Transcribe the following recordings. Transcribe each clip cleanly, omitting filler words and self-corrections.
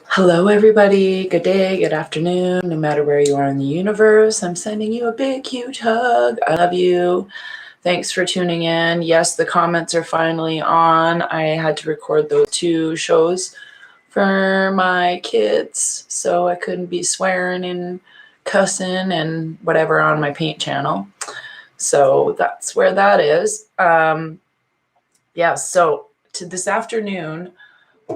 Hello, everybody. Good day, good afternoon, no matter where you are in the universe. I'm sending you a big, huge hug. I love you. Thanks for tuning in. Yes, the comments are finally on. I had to record those 2 shows for my kids, so I couldn't be swearing and cussing and whatever on my paint channel. So that's where that is. So this afternoon,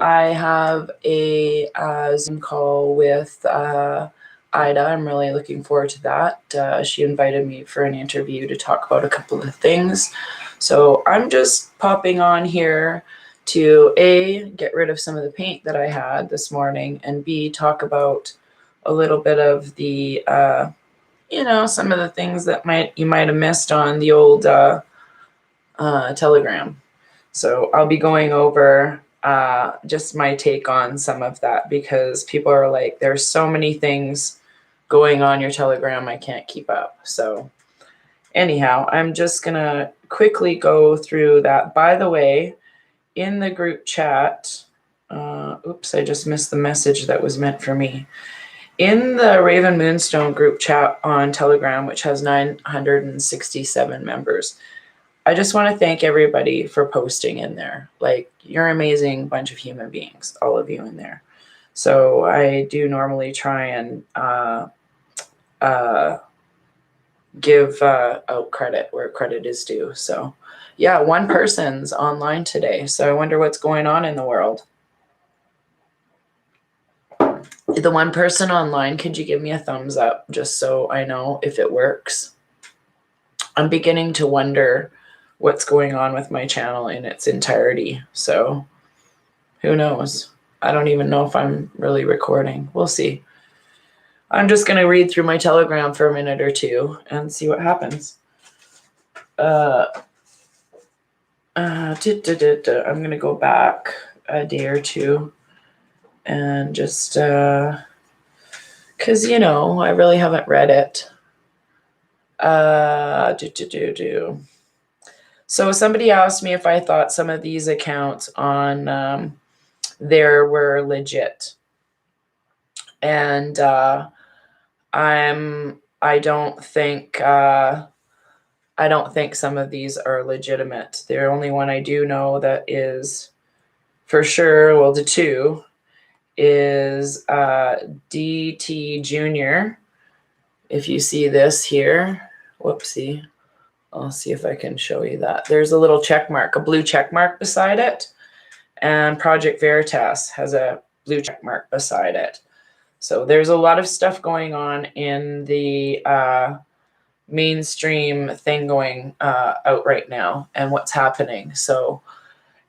I have a Zoom call with Ida. I'm really looking forward to that. She invited me for an interview to talk about a couple of things. So I'm just popping on here to A, get rid of some of the paint that I had this morning, and B, talk about a little bit of the, some of the things that you might have missed on the old Telegram. So I'll be going over just my take on some of that, because people are like, there's so many things going on your Telegram, I can't keep up. So anyhow, I'm just going to quickly go through that. By the way, in the group chat, I just missed the message that was meant for me. In the Raven Moonstone group chat on Telegram, which has 967 members, I just want to thank everybody for posting in there. Like, you're an amazing bunch of human beings, all of you in there. So I do normally try and give out credit where credit is due. So yeah, 1 person's online today. So I wonder what's going on in the world. The 1 person online, could you give me a thumbs up just so I know if it works? I'm beginning to wonder what's going on with my channel in its entirety. So who knows? I don't even know if I'm really recording. We'll see. I'm just going to read through my Telegram for a minute or 2 and see what happens. I'm going to go back a day or 2 and just, because, I really haven't read it. So somebody asked me if I thought some of these accounts on there were legit. And I don't think some of these are legitimate. The only one I do know that is for sure, well, the 2 is DT Junior. If you see this here, whoopsie, I'll see if I can show you that. There's a little check mark, a blue check mark beside it. And Project Veritas has a blue check mark beside it. So there's a lot of stuff going on in the mainstream thing going out right now and what's happening. So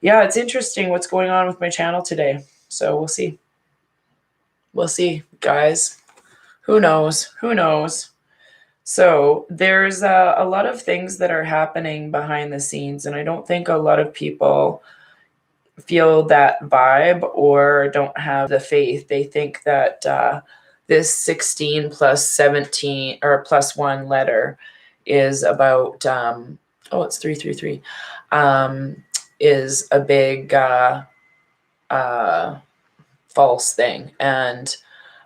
yeah, it's interesting what's going on with my channel today. So we'll see. We'll see, guys. Who knows? Who knows? So there's a lot of things that are happening behind the scenes, and I don't think a lot of people feel that vibe or don't have the faith. They think that this 16 plus 17 or plus 1 letter is about, it's 333, is a big false thing. And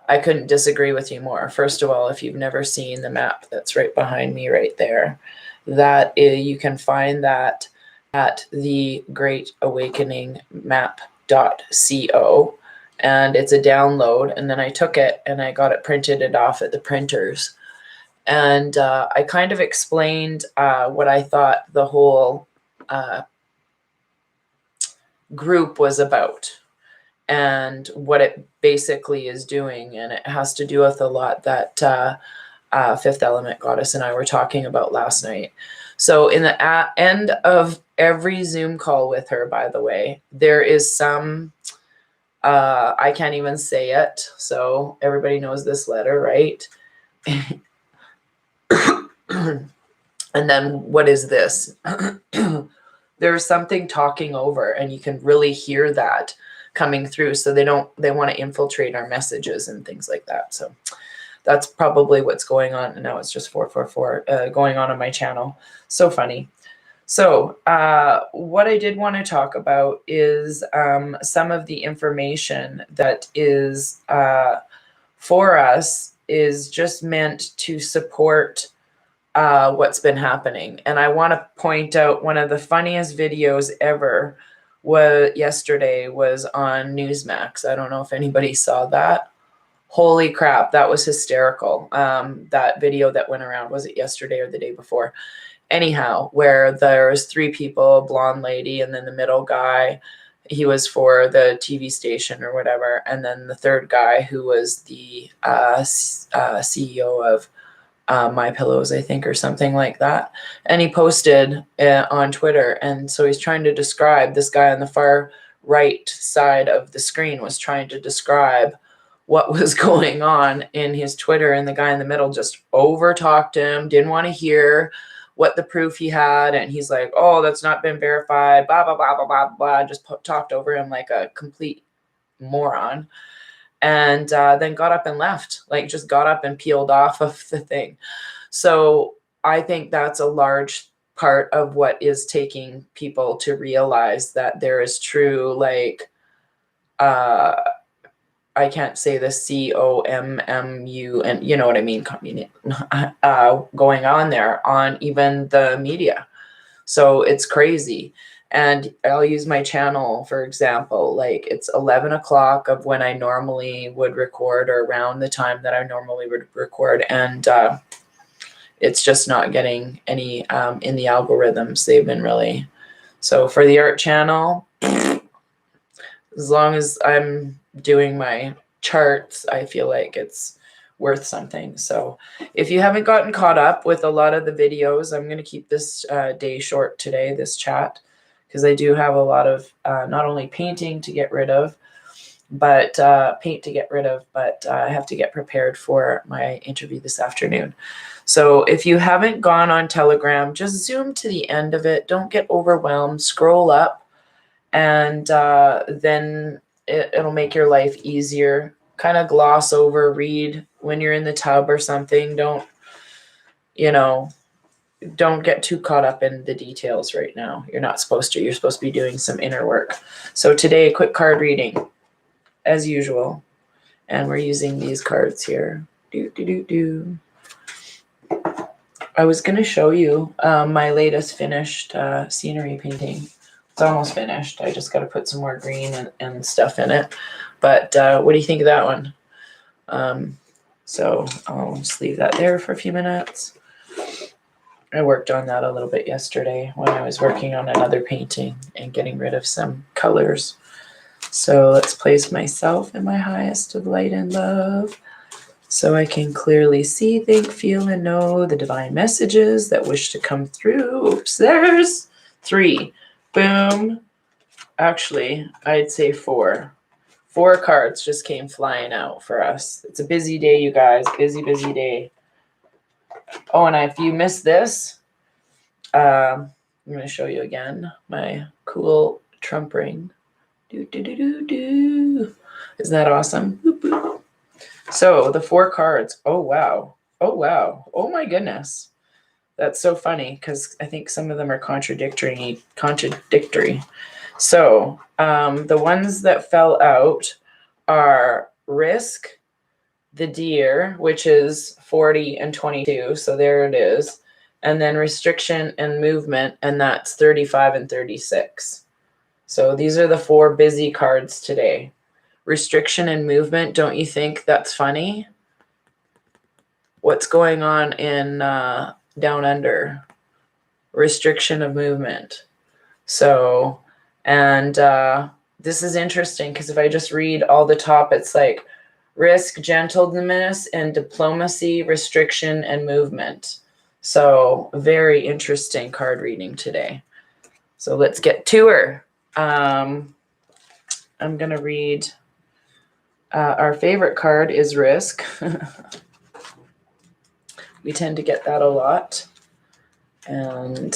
I couldn't disagree with you more. First of all, if you've never seen the map that's right behind me right there, you can find that at the Great Awakening map.co, and it's a download. And then I took it and I got it printed off at the printers. And I kind of explained what I thought the whole group was about and what it basically is doing. And it has to do with a lot that Fifth Element Goddess and I were talking about last night. So in the end of every Zoom call with her, by the way, there is some, I can't even say it, so everybody knows this letter, right? And then what is this? There's something talking over, and you can really hear that coming through. So they want to infiltrate our messages and things like that. So that's probably what's going on. And now it's just 444 going on my channel. So funny. So what I did want to talk about is some of the information that is for us is just meant to support what's been happening. And I want to point out one of the funniest videos ever yesterday was on Newsmax. I don't know if anybody saw that. Holy crap, that was hysterical. That video that went around, was it yesterday or the day before? Anyhow, where there's three people, a blonde lady, and then the middle guy, he was for the TV station or whatever, and then the third guy who was the CEO of My Pillows, I think, or something like that. And he posted on Twitter, and so he's trying to describe, this guy on the far right side of the screen was trying to describe what was going on in his Twitter, and the guy in the middle just over talked him, didn't want to hear what the proof he had, and he's like, oh, that's not been verified, blah, blah, blah, blah, blah, blah, just talked over him like a complete moron, and then got up and left, like just got up and peeled off of the thing. So I think that's a large part of what is taking people to realize that there is true, like, I can't say the COMMU, and you know what I mean, going on there on even the media. So it's crazy. And I'll use my channel, for example, like it's 11 o'clock of when I normally would record, or around the time that I normally would record. And it's just not getting any in the algorithms. They've been really, so for the art channel, as long as I'm doing my charts, I feel like it's worth something. So if you haven't gotten caught up with a lot of the videos, I'm going to keep this day short today, this chat, because I do have a lot of not only painting to get rid of, but I have to get prepared for my interview this afternoon. So if you haven't gone on Telegram, just zoom to the end of it. Don't get overwhelmed. Scroll up. And then it'll make your life easier. Kind of gloss over, read when you're in the tub or something. Don't get too caught up in the details right now. You're not supposed to. You're supposed to be doing some inner work. So today, a quick card reading, as usual. And we're using these cards here. I was going to show you my latest finished scenery painting. It's almost finished. I just got to put some more green and stuff in it. But what do you think of that one? So I'll just leave that there for a few minutes. I worked on that a little bit yesterday when I was working on another painting and getting rid of some colors. So let's place myself in my highest of light and love, so I can clearly see, think, feel, and know the divine messages that wish to come through. Oops, there's 3. Boom. Actually, I'd say 4. 4 cards just came flying out for us. It's a busy day, you guys. Busy, busy day. Oh, and if you missed this, I'm going to show you again my cool Trump ring. Isn't that awesome? Boop, boop. So the 4 cards. Oh, wow. Oh, wow. Oh, my goodness. That's so funny because I think some of them are contradictory. So the ones that fell out are Risk, the Deer, which is 40 and 22. So there it is. And then Restriction and Movement, and that's 35 and 36. So these are the 4 busy cards today. Restriction and Movement, don't you think that's funny? What's going on in Down Under? Restriction of movement. So, and this is interesting because if I just read all the top, it's like risk, gentleness, and diplomacy, restriction, and movement. So very interesting card reading today. So let's get to her. I'm going to read, our favorite card is Risk. We tend to get that a lot. And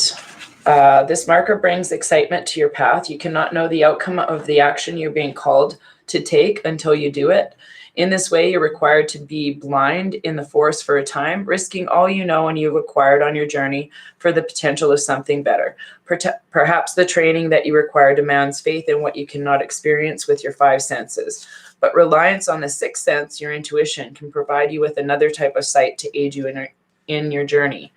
this marker brings excitement to your path. You cannot know the outcome of the action you're being called to take until you do it. In this way, you're required to be blind in the forest for a time, risking all you know and you've acquired on your journey for the potential of something better. Perhaps the training that you require demands faith in what you cannot experience with your five senses. But reliance on the sixth sense, your intuition, can provide you with another type of sight to aid you in your journey.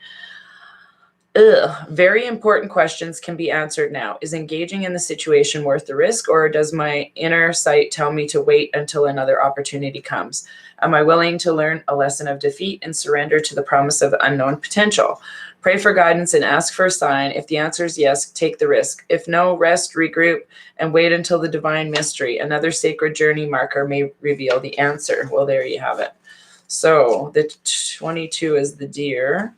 Very important questions can be answered now. Is engaging in the situation worth the risk, or does my inner sight tell me to wait until another opportunity comes? Am I willing to learn a lesson of defeat and surrender to the promise of unknown potential? Pray for guidance and ask for a sign. If the answer is yes, take the risk. If no, rest, regroup, and wait until the divine mystery, another sacred journey marker, may reveal the answer. Well, there you have it. So the 22 is the deer.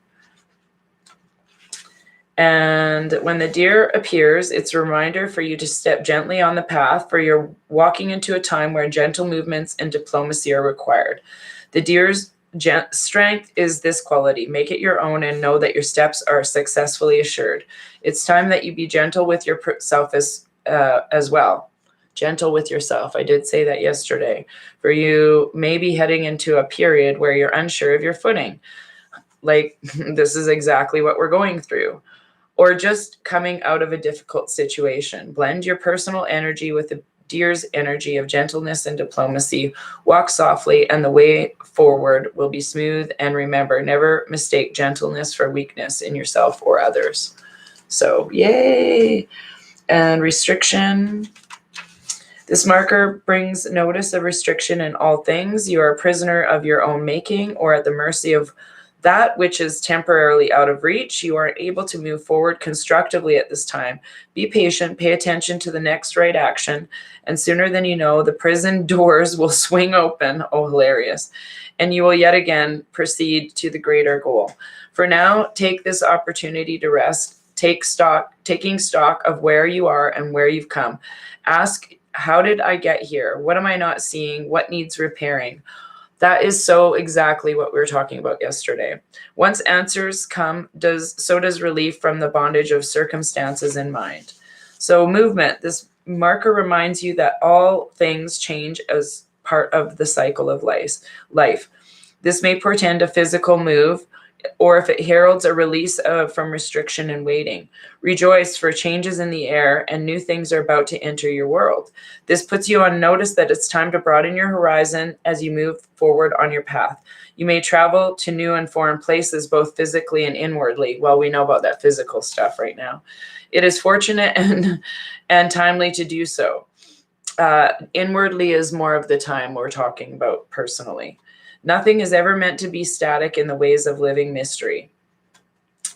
And when the deer appears, it's a reminder for you to step gently on the path, for you're walking into a time where gentle movements and diplomacy are required. The deer's strength is this quality. Make it your own and know that your steps are successfully assured. It's time that you be gentle with yourself as well. Gentle with yourself. I did say that yesterday. For you may be heading into a period where you're unsure of your footing. Like, this is exactly what we're going through. Or just coming out of a difficult situation. Blend your personal energy with the deer's energy of gentleness and diplomacy. Walk softly, and the way forward will be smooth. And remember, never mistake gentleness for weakness in yourself or others. So, yay! And restriction. This marker brings notice of restriction in all things. You are a prisoner of your own making, or at the mercy of that which is temporarily out of reach. You are able to move forward constructively at this time. Be patient, pay attention to the next right action, and sooner than you know, the prison doors will swing open. Oh, hilarious. And you will yet again proceed to the greater goal. For now, take this opportunity to rest, taking stock of where you are and where you've come. Ask, how did I get here? What am I not seeing? What needs repairing? That is so exactly what we were talking about yesterday. Once answers come, so does relief from the bondage of circumstances in mind. So movement, this marker reminds you that all things change as part of the cycle of life. This may portend a physical move, or if it heralds a release from restriction and waiting. Rejoice, for changes in the air and new things are about to enter your world. This puts you on notice that it's time to broaden your horizon as you move forward on your path. You may travel to new and foreign places, both physically and inwardly. Well, we know about that physical stuff right now. It is fortunate and timely to do so. Inwardly is more of the time we're talking about personally. Nothing is ever meant to be static in the ways of living mystery.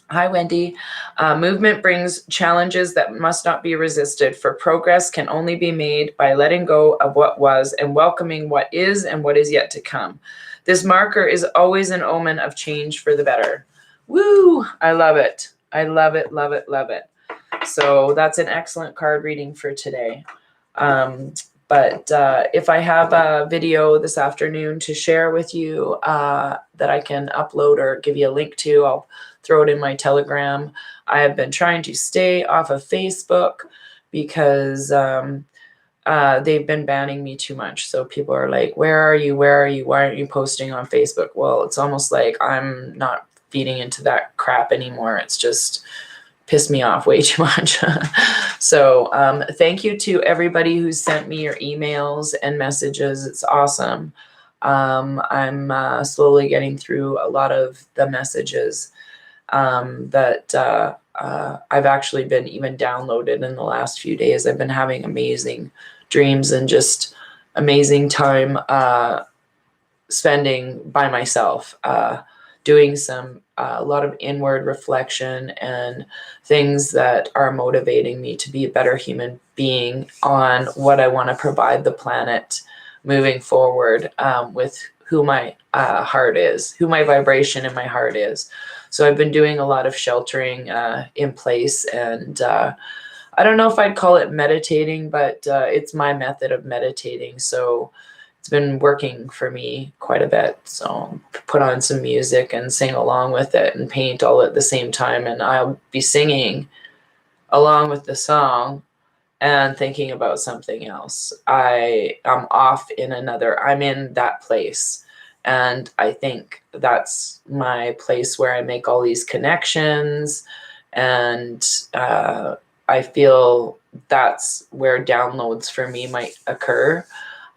Hi, Wendy. Movement brings challenges that must not be resisted, for progress can only be made by letting go of what was and welcoming what is and what is yet to come. This marker is always an omen of change for the better. Woo! I love it. I love it, love it, love it. So that's an excellent card reading for today. But if I have a video this afternoon to share with you that I can upload or give you a link to, I'll throw it in my Telegram. I have been trying to stay off of Facebook because they've been banning me too much. So people are like, where are you? Where are you? Why aren't you posting on Facebook? Well, it's almost like I'm not feeding into that crap anymore. It's just pissed me off way too much. So thank you to everybody who sent me your emails and messages. It's awesome. I'm slowly getting through a lot of the messages that I've actually been even downloaded in the last few days. I've been having amazing dreams and just amazing time spending by myself, doing a lot of inward reflection and things that are motivating me to be a better human being on what I want to provide the planet moving forward, with who my heart is, who my vibration in my heart is. So I've been doing a lot of sheltering in place, and I don't know if I'd call it meditating, but it's my method of meditating. So it's been working for me quite a bit. So put on some music and sing along with it and paint all at the same time. And I'll be singing along with the song and thinking about something else. I am off in another, I'm in that place. And I think that's my place where I make all these connections. And I feel that's where downloads for me might occur.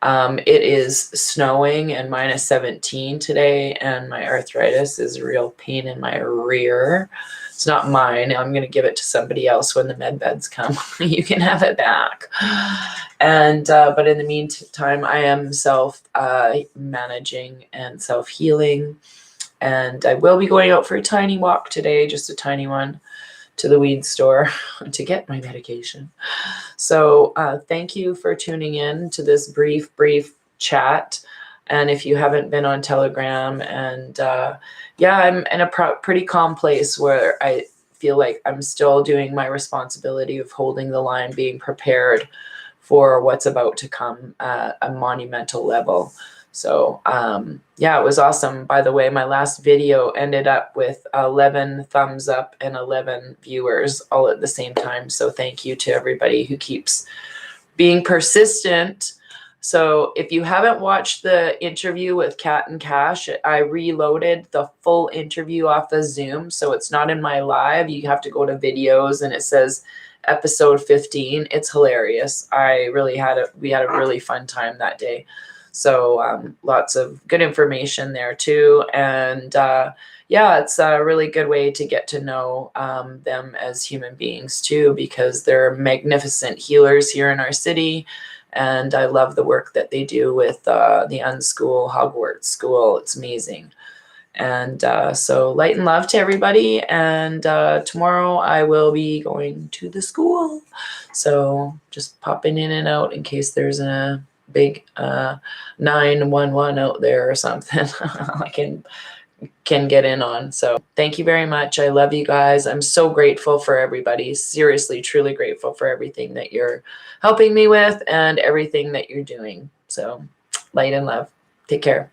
It is snowing and -17 today, and my arthritis is a real pain in my rear. It's not mine. I'm going to give it to somebody else when the med beds come. You can have it back. And but in the meantime, I am self managing and self healing, and I will be going out for a tiny walk today, just a tiny one, to the weed store to get my medication. So thank you for tuning in to this brief chat. And if you haven't been on Telegram, and yeah, I'm in a pretty calm place where I feel like I'm still doing my responsibility of holding the line, being prepared for what's about to come at a monumental level. So yeah, it was awesome. By the way, my last video ended up with 11 thumbs up and 11 viewers all at the same time. So thank you to everybody who keeps being persistent. So if you haven't watched the interview with Kat and Cash, I reloaded the full interview off of Zoom. So it's not in my live. You have to go to videos and it says episode 15. It's hilarious. We had a really fun time that day. So lots of good information there too. And yeah, it's a really good way to get to know them as human beings too, because they're magnificent healers here in our city. And I love the work that they do with the Unschool Hogwarts School. It's amazing. And so light and love to everybody. And tomorrow I will be going to the school. So just popping in and out in case there's a big 911 out there or something I can get in on. So thank you very much. I love you guys. I'm so grateful for everybody. Seriously, truly grateful for everything that you're helping me with and everything that you're doing. So light and love. Take care.